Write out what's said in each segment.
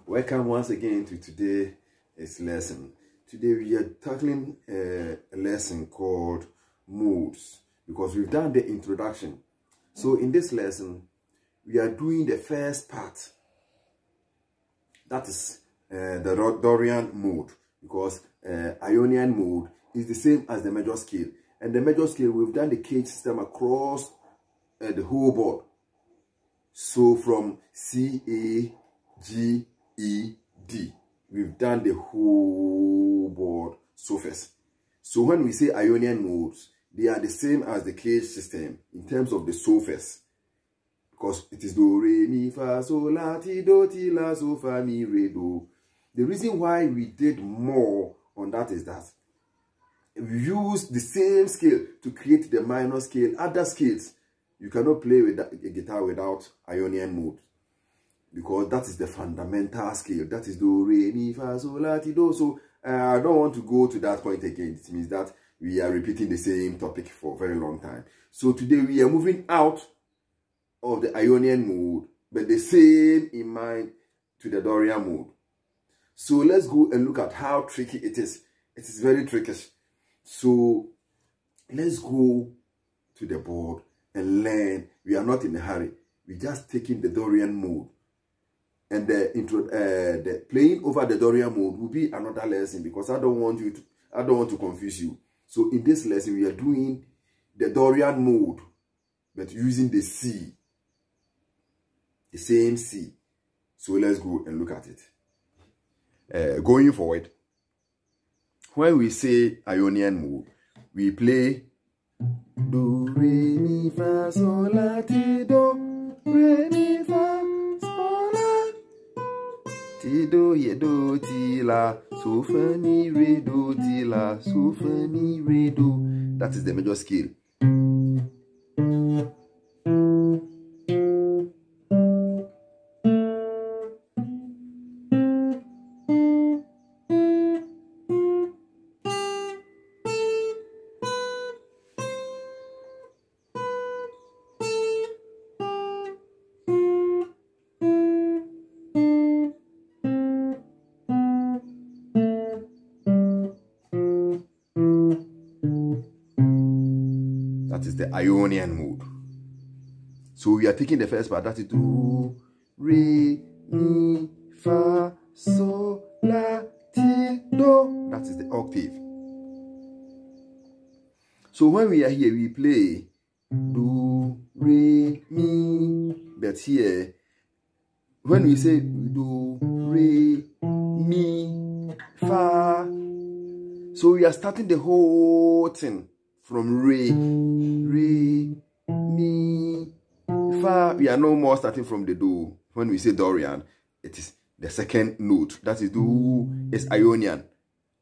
Welcome once again to today's lesson. Today we are tackling a lesson called modes because we've done the introduction. So in this lesson, we are doing the first part. That is the Dorian mode, because Ionian mode is the same as the major scale. And the major scale, we've done the cage system across the whole board. So from C, A, G, E, D, we've done the whole board surface. So when we say Ionian modes, they are the same as the cage system in terms of the surface, because it is do, re, mi, fa, sol, la, ti, do, ti, la, so, fa, mi, re, do. The reason why we did more on that is that we use the same scale to create the minor scale, other scales. You cannot play with a guitar without Ionian mode, because that is the fundamental scale. That is do, re, mi, fa, sol, la, ti, do. So I don't want to go to that point again. It means that we are repeating the same topic for a very long time. So today we are moving out of the Ionian mode, but the same in mind to the Dorian mode. So let's go and look at how tricky it is. It is very tricky. So let's go to the board and learn. We are not in a hurry. We're just taking the Dorian mode. And the playing over the Dorian mode will be another lesson, because I don't want to confuse you. So in this lesson, we are doing the Dorian mode, but using the C, the same C. So let's go and look at it. Going forward, when we say Ionian mode, we play do, re, mi, fa, sol, la, ti, do, re, mi, fa, sol, la, ti, do, ye, do, ti, la, so, fa, mi, re, do, ti, la, so, fa, mi, re, do. That is the major scale. That is the Ionian mode. So we are taking the first part. That is do, re, mi, fa, sol, la, ti, do. That is the octave. So when we are here, we play do, re, mi. But here, when we say do, re, mi, fa, so we are starting the whole thing from re, mi, fa. We are no more starting from the do. When we say Dorian, it is the second note. That is do is Ionian.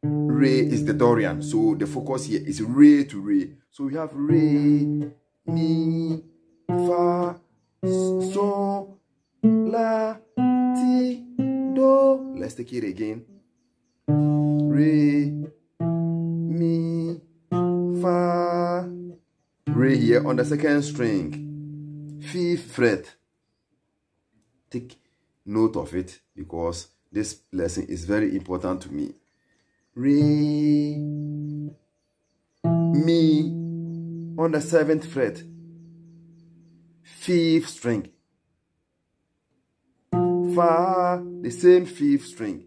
Re is the Dorian. So the focus here is re to re. So we have re, mi, fa, sol, la, ti, do. Let's take it again. Re, mi, fa, re here on the second string, 5th fret. Take note of it, because this lesson is very important to me. Re, mi on the 7th fret, 5th string. Fa, the same 5th string,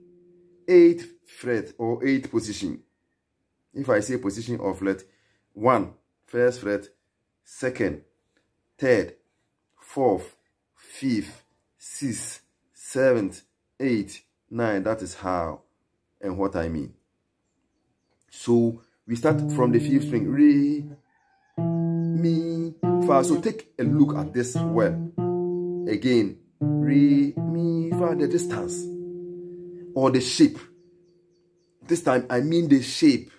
8th fret or 8th position. If I say position of fret, 1, 1st fret, 2nd, 3rd, 4th, 5th, 6th, 7th, 8th, 9th. That is how and what I mean. So we start from the 5th string, re, mi, fa. So take a look at this well. Again, re, mi, fa, the distance or the shape. This time I mean the shape.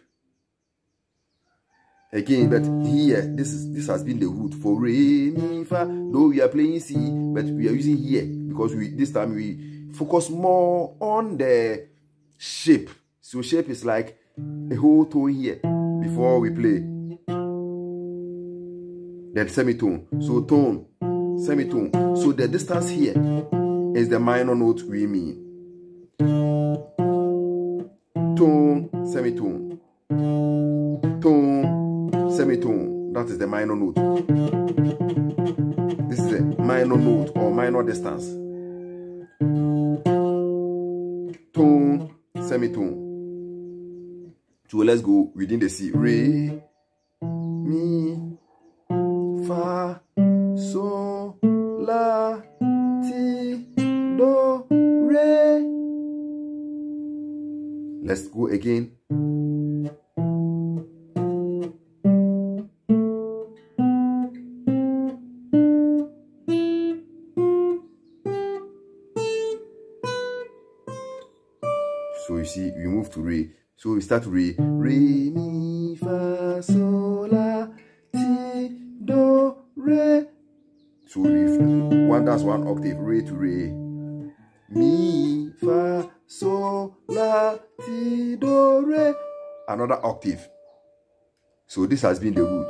Again, but here, this has been the root for re, mi, fa. Though we are playing C, but we are using here because this time we focus more on the shape. So shape is like a whole tone here before we play. Then semitone. So tone, semitone. So the distance here is the minor note we mean. tone, semitone, tone, semitone. That is the minor note. This is a minor note or minor distance. Tone, semitone. So let's go within the C. Re, mi, fa, sol, la, ti, do, re. Let's go again. So you see, we move to re. So we start re. Re, mi, fa, sol, la, ti, do, re. So that's one octave, re to re. Mi, fa, sol, la, ti, do, re. Another octave. So this has been the root.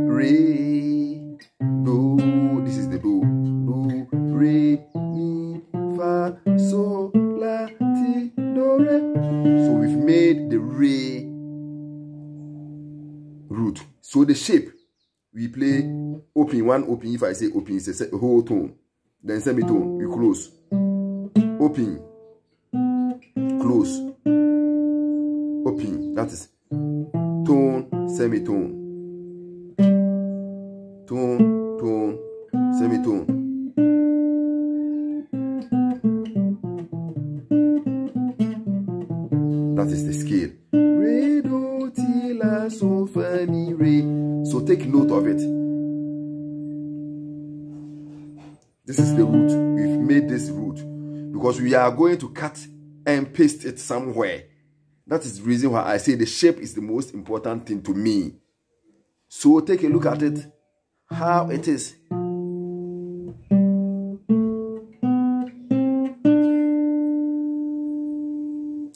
Re, do, this is the do. Do, re, mi, fa, sol, la, ti, do, re. So we've made the re root. So the shape, we play open, one open. If I say open, it's a whole tone. Then semitone, we close. Open, close, open. That is tone, semitone. Tone, tone, semitone. That is the scale. Re, do, ti, la, sol, fa, mi, re. So take note of it. This is the root. We've made this root because we are going to cut and paste it somewhere. That is the reason why I say the shape is the most important thing to me. So take a look at it, how it is.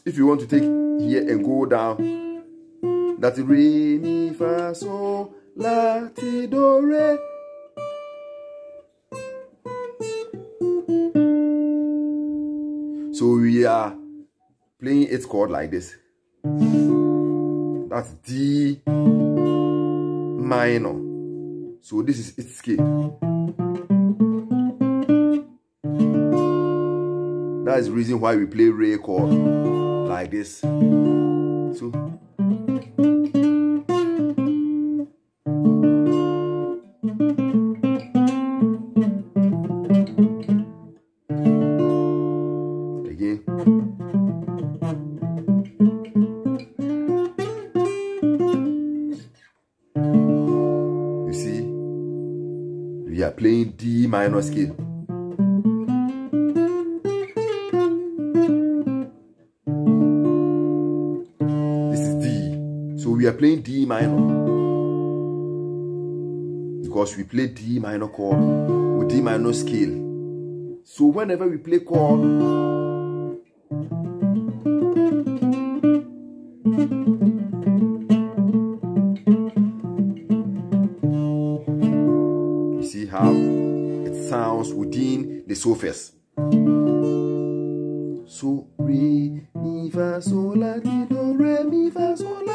If you want to take here and go down, that's re, mi, fa, sol, la, ti, do, re. So we are playing its chord like this. That's D minor. So this is its scale. That is the reason why we play re chord like this. So again. You see, we are playing D minor scale. We are playing D minor because we play D minor chord with D minor scale. So whenever we play chord, you see how it sounds within the surface. So re, mi, fa, sol, la, ti, do, re, mi, fa, sol, la.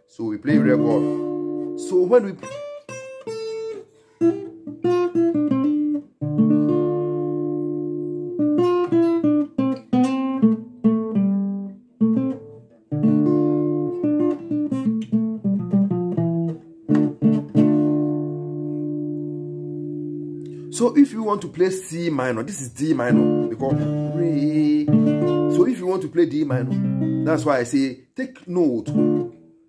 So we play record. So when we so if you want to play C minor, this is D minor because re. So if you want to play D minor, that's why I say take note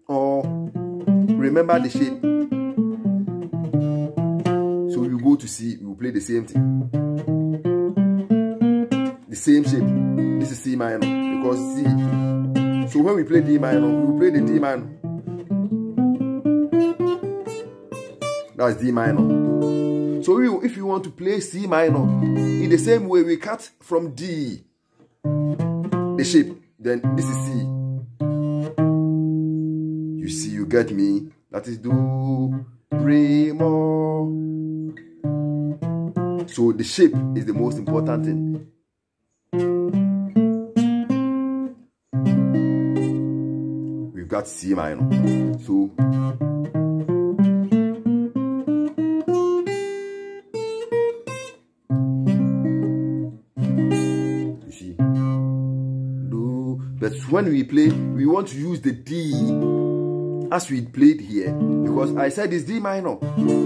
or remember the shape. So you go to C, you will play the same thing. The same shape. This is C minor because C. So when we play D minor, we will play the D minor. That's D minor. So if you want to play C minor, in the same way we cut from D, the shape, then this is C. You see, you get me? That is do, re, mo. So the shape is the most important thing. cut C minor. So you see, do. But when we play, we want to use the D as we played here, because I said it's D minor.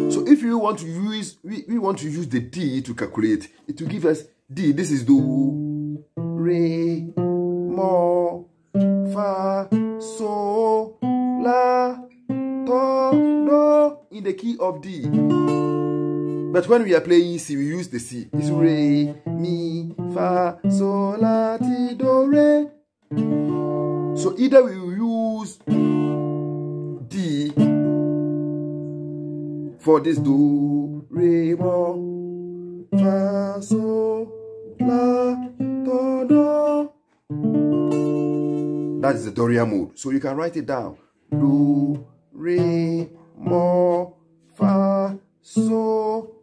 So if you want to use, we want to use the D to calculate, it will give us D. This is do, re, mo, fa, so, la, do, do, in the key of D. But when we are playing C, we use the C. It's re, mi, fa, so, la, ti, do, re. So either we will use D for this do, re, mo, fa, so, la, do, do. That is the Dorian mode. So you can write it down. Do, re, mo, fa, so,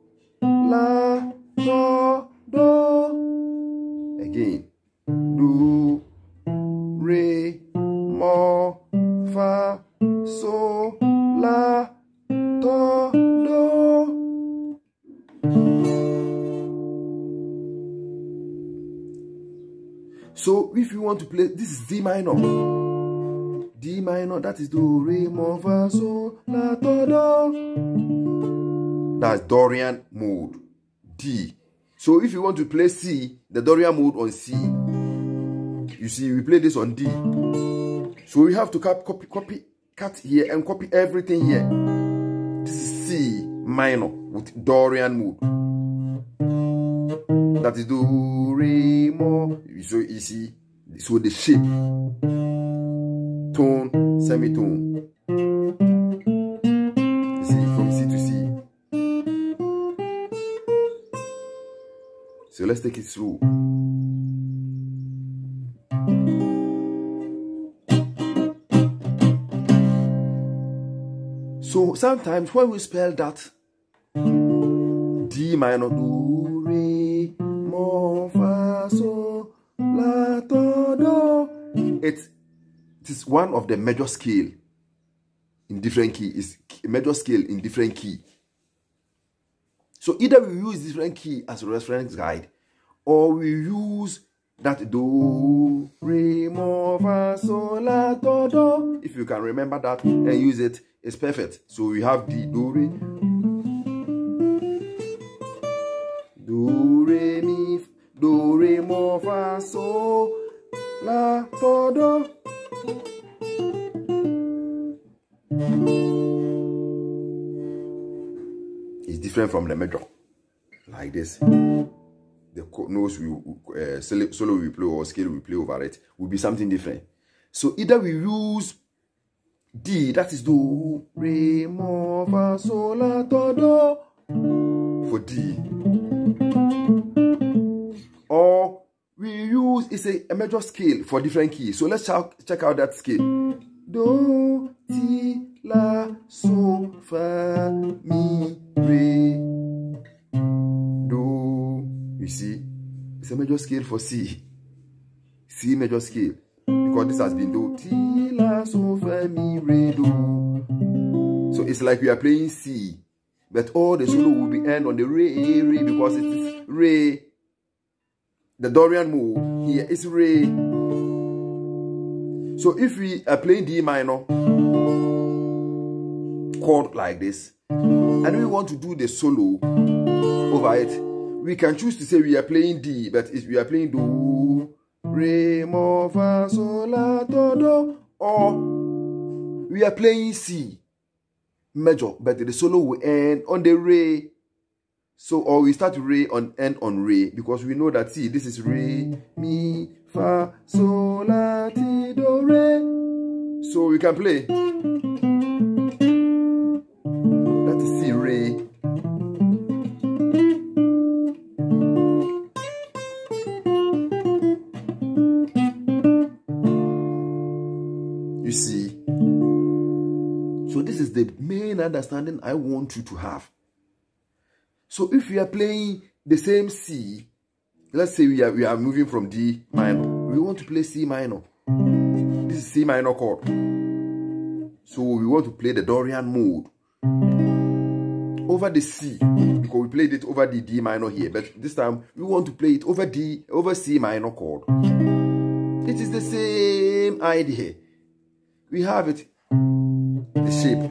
la, do, do. Again. Do, re, mo, fa, so, la, do, do. So if you want to play, this is D minor. D minor, that is do, re, mo, fa, so, la, do, do. That's Dorian mode. D. So if you want to play C, the Dorian mode on C, you see, we play this on D. So we have to cut here and copy everything here. This is C minor with Dorian mode. That is do, re, mo. So you see, so the shape, tone, semitone. You see, from C to C. So let's take it slow. So sometimes when we spell that D minor, do, re, mo, fa, so, la, do, do, it is one of the major scale in different key. It's a major scale in different key. So either we use different key as a reference guide, or we use that do, re, mo, fa, so, la, do, do. If you can remember that and use it, it's perfect. So we have the do, re, mi, do, re, mo, fa, so, la, do, do. It's different from the major, like this. The notes we solo we play or scale we play over it will be something different. So either we use D, that is do, re, mo, fa, so, la, do, do, for D, or we use, it's a major scale for different keys. So let's check out that scale. Do, ti, la, so, fa, mi, re, do. You see, it's a major scale for C. C major scale, because this has been do, ti, la, so, fa, mi, re, do. So it's like we are playing C, but all the solo will be end on the re, re, because it is re. The Dorian mode here is re. So if we are playing D minor chord like this, and we want to do the solo over it, we can choose to say we are playing D, but if we are playing do, re, mo, fa, so, la, do, do, or we are playing C major, but the solo will end on the re. So, or we start re on end on re, because we know that, see, this is re, mi, fa, so, la, ti, do, re. So we can play. That is C, re. You see? So this is the main understanding I want you to have. So if we are playing the same C, let's say we are moving from D minor, we want to play C minor. This is C minor chord. So we want to play the Dorian mode over the C, because we played it over the D minor here, but this time we want to play it over C minor chord. It is the same idea. We have it, the shape.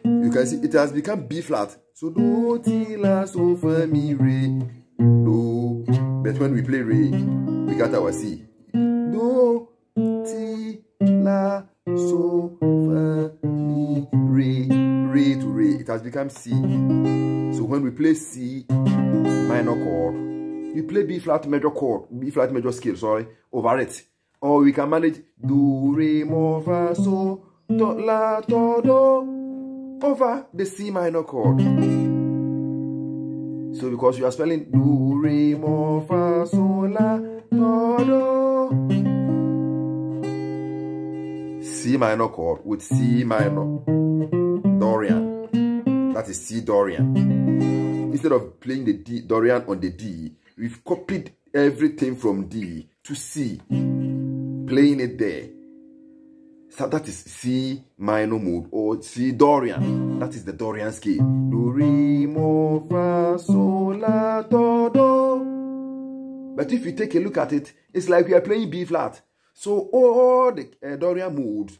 You can see it has become B flat. So do, ti, la, so, fa, mi, re, do. But when we play re, we got our C. Do, ti, la, so, fa, mi, re, re to re. It has become C. So when we play C minor chord, we play B flat major chord, B flat major scale, sorry, over it. Or we can manage do, re, mo, fa, so, do, la, do, do, over the C minor chord. So because you are spelling do, re, mo, fa, so, la, do, do. C minor chord with C minor Dorian. That is C Dorian. Instead of playing the D Dorian on the D, we've copied everything from D to C, playing it there. So that is C minor mode or C Dorian. That is the Dorian scale. Do, re, mo, fa, so, la, do, do. But if you take a look at it, it's like we are playing B flat. So all the Dorian modes,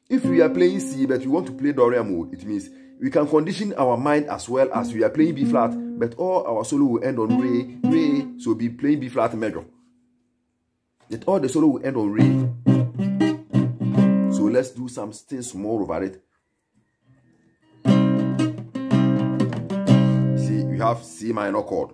if we are playing C but we want to play Dorian mode, it means we can condition our mind as well as we are playing B flat, but all our solo will end on re, re, so we'll be playing B flat major. That all the solo will end on re. So let's do something small over it. See, we have C minor chord.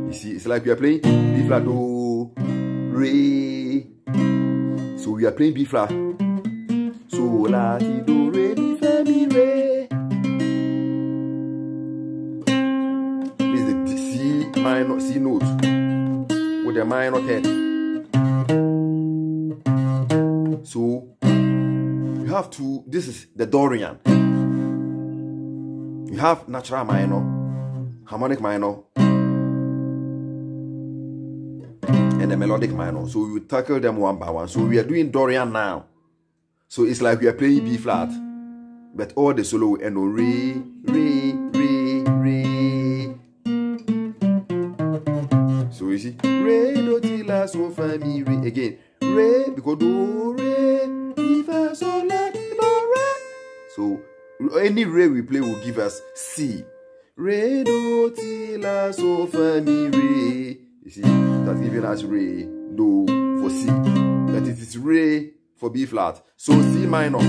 You see, it's like we are playing B flat, do, re. So we are playing B flat. So la, ti, do, re, mi, fa, mi, re. This is the C minor, C note with the minor 10. So you have to, this is the Dorian. You have natural minor, harmonic minor, and the melodic minor. So we will tackle them one by one. So we are doing Dorian now. So it's like we are playing B flat, but all the solo will end on re, re, re, re. So you see, re, do, ti, la, so, fa, mi, re. Again, re, because do, re, mi, fa, so, la, ti, do, re. So any re we play will give us C. Re, do, ti, la, so, fa, mi, re. You see, that's giving us re, do for C, but it is re for B flat. So C minor.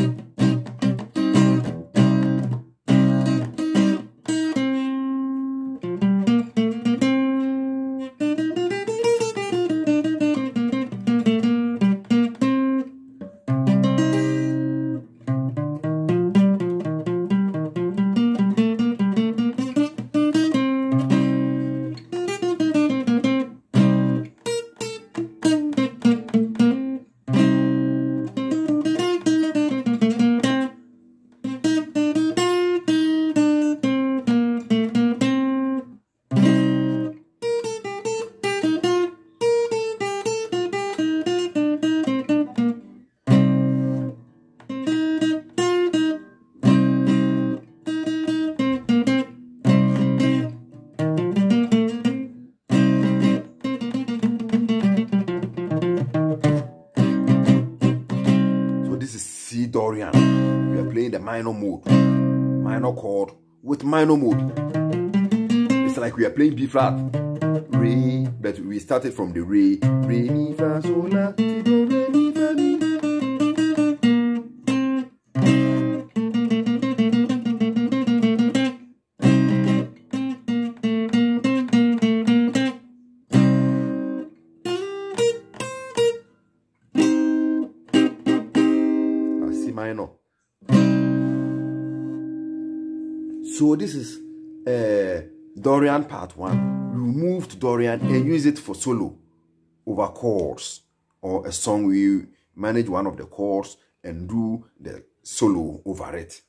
Dorian. We are playing the minor mode, minor chord with minor mode. It's like we are playing B flat, re, but we started from the re, re, mi, fa, so, la, ti, do, re, mi, fa, mi. Minor. So this is Dorian part 1. We move to Dorian and use it for solo over chords or a song. We manage one of the chords and do the solo over it.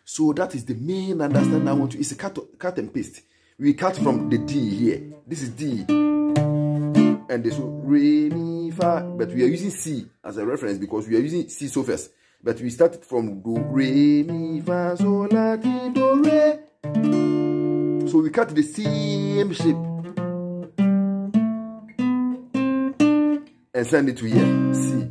So that is the main understanding I want to. It's a cut and paste. We cut from the D here. This is D. And this re, mi, fa. But we are using C as a reference because we are using C so first. But we started from do, re, mi, fa, sol, la, ti, do, re. So we cut the same shape and send it to here, C.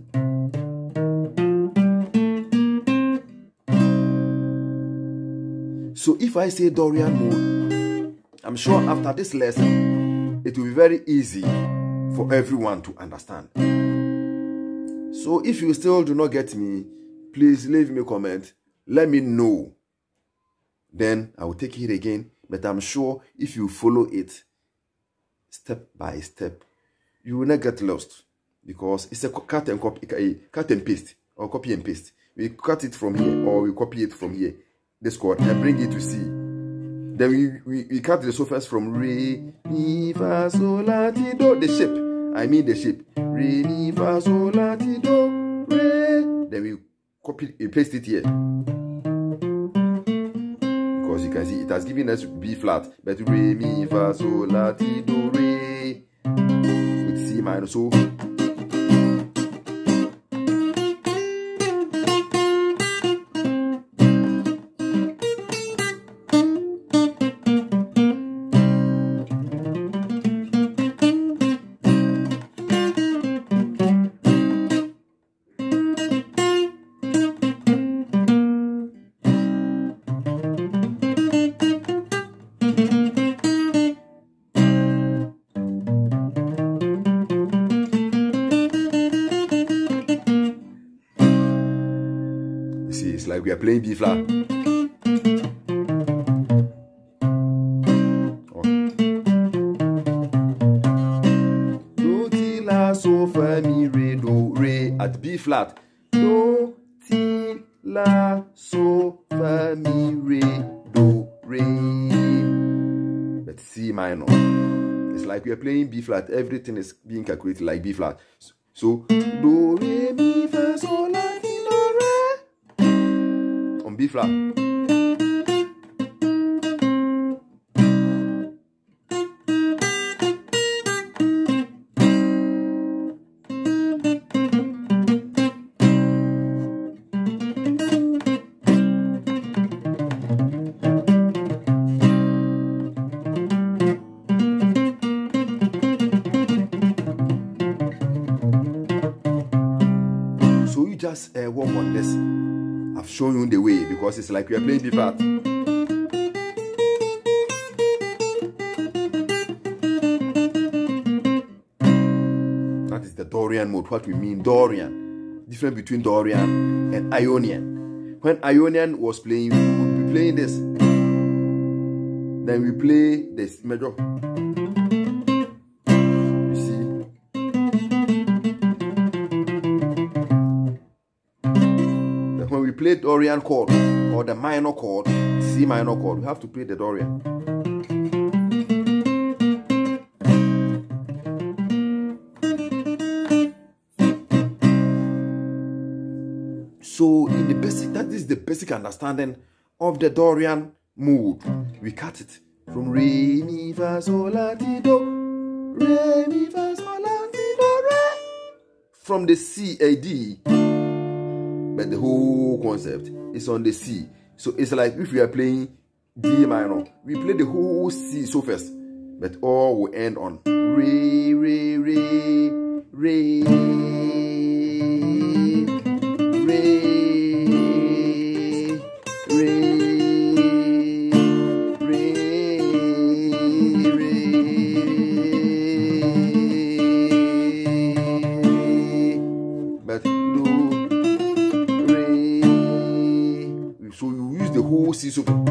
So if I say Dorian mode, I'm sure after this lesson, it will be very easy for everyone to understand. So if you still do not get me, please leave me a comment. Let me know. Then I will take it again. But I'm sure if you follow it step by step, you will not get lost. Because it's a cut and paste or copy and paste. We cut it from here or we copy it from here. This chord and bring it to C. Then we cut the surface from re, mi, fa, sol, la, ti, do. The shape. I mean the shape. Re, mi, fa, sol, la, ti, do, re. Then we copy, we paste it here. Because you can see it has given us B flat. But re, mi, fa, sol, la, ti, do, re. With C minor. So it's like we are playing B flat. Do, ti, la, so, fa, mi, re, do, re at B flat. Do, ti, la, so, fa, mi, re, do, re. But C minor. It's like we are playing B flat. Everything is being calculated like B flat. So do, re, mi, fa, sol, la, ti, do, re. B flat. So you just work on this. I've shown you the way because it's like we are playing B flat. That is the Dorian mode. What we mean Dorian. Difference between Dorian and Ionian. When Ionian was playing, we would be playing this. Then we play this major. When we play Dorian chord or the minor chord, C minor chord, we have to play the Dorian. So in the basic, that is the basic understanding of the Dorian mode. We cut it from re, mi, fa, sol, la, ti, do, re, mi, fa, sol, la, ti, do, re. From the C, A, D. But the whole concept is on the C. So it's like if we are playing D minor, we play the whole C so first, but all will end on re, re, re, re, re, re, re, re. But do. So you use the whole C so do,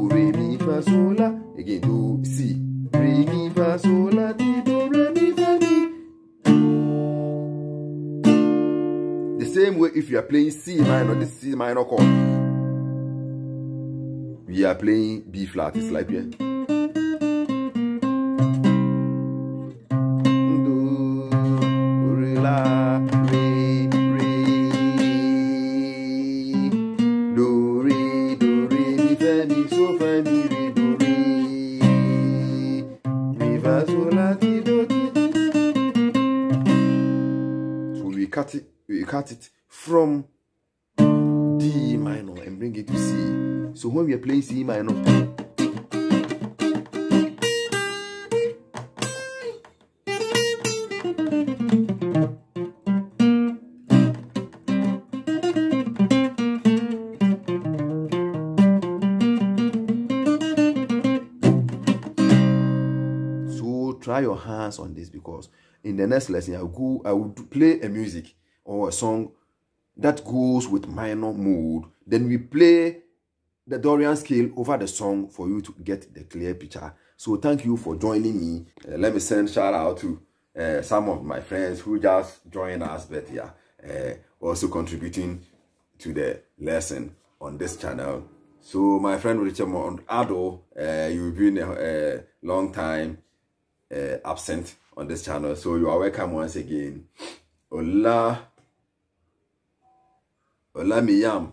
re, mi, fa, sol, la. Again do C, re, mi, fa, sol, la, ti, do, re, mi, fa, mi. The same way if you are playing C minor, this C minor chord, we are playing B flat. It's like here. Do, re, la, re, re. fa, sol, la, ti, do, ti. So we cut it from D minor and bring it to C. So when we are playing C minor, so try your hands on this, because in the next lesson I will play a music or a song that goes with minor mode. Then we play the Dorian scale over the song for you to get the clear picture. So thank you for joining me. Let me send shout out to some of my friends who just joined us, but yeah, also contributing to the lesson on this channel. So my friend Richard Ado, you've been a long time absent on this channel, so you are welcome once again. Ola Miyam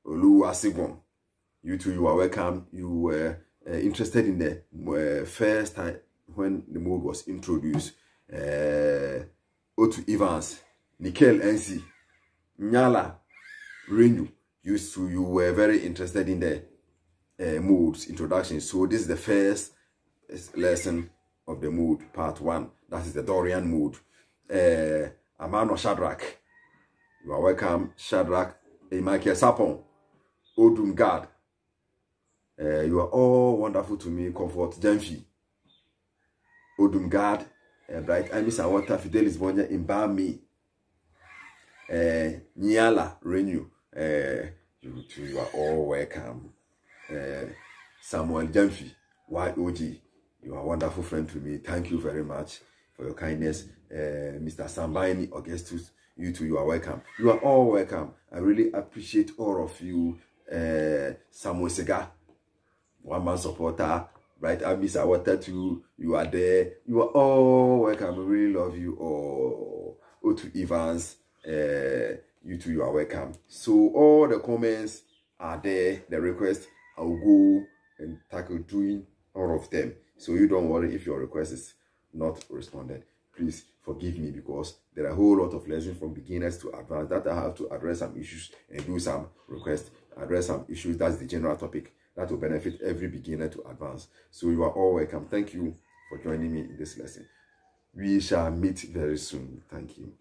Oluwasegun, you too, you are welcome. You were interested in the first time when the mode was introduced. Otu Evans, Nickel NC, Nyala Renew, you were very interested in the modes introduction. So this is the first lesson of the mode, part 1. That is the Dorian mode. Amano Shadrach, you are welcome. Shadrach, Michael Sapon, Odum God, you are all wonderful to me. Comfort Jamfi, Odum God, Bright Amis and Water, Fidelis Bonja, Imbami, Nyala Renew, you are all welcome. Samuel Jamfi, YOG, you are a wonderful friend to me. Thank you very much for your kindness. Mr. Sambaini Augustus, you too, you are welcome. You are all welcome. I really appreciate all of you. Samuel Sega, one man supporter, right? I miss Water too. You are there. You are all welcome. I really love you all. Otu Evans, you too, you are welcome. So all the comments are there. The request, I will go and tackle doing all of them. So you don't worry if your request is not responded. Please forgive me, because there are a whole lot of lessons from beginners to advanced that I have to address some issues and do some requests, address some issues. That's the general topic that will benefit every beginner to advance. So you are all welcome. Thank you for joining me in this lesson. We shall meet very soon. Thank you.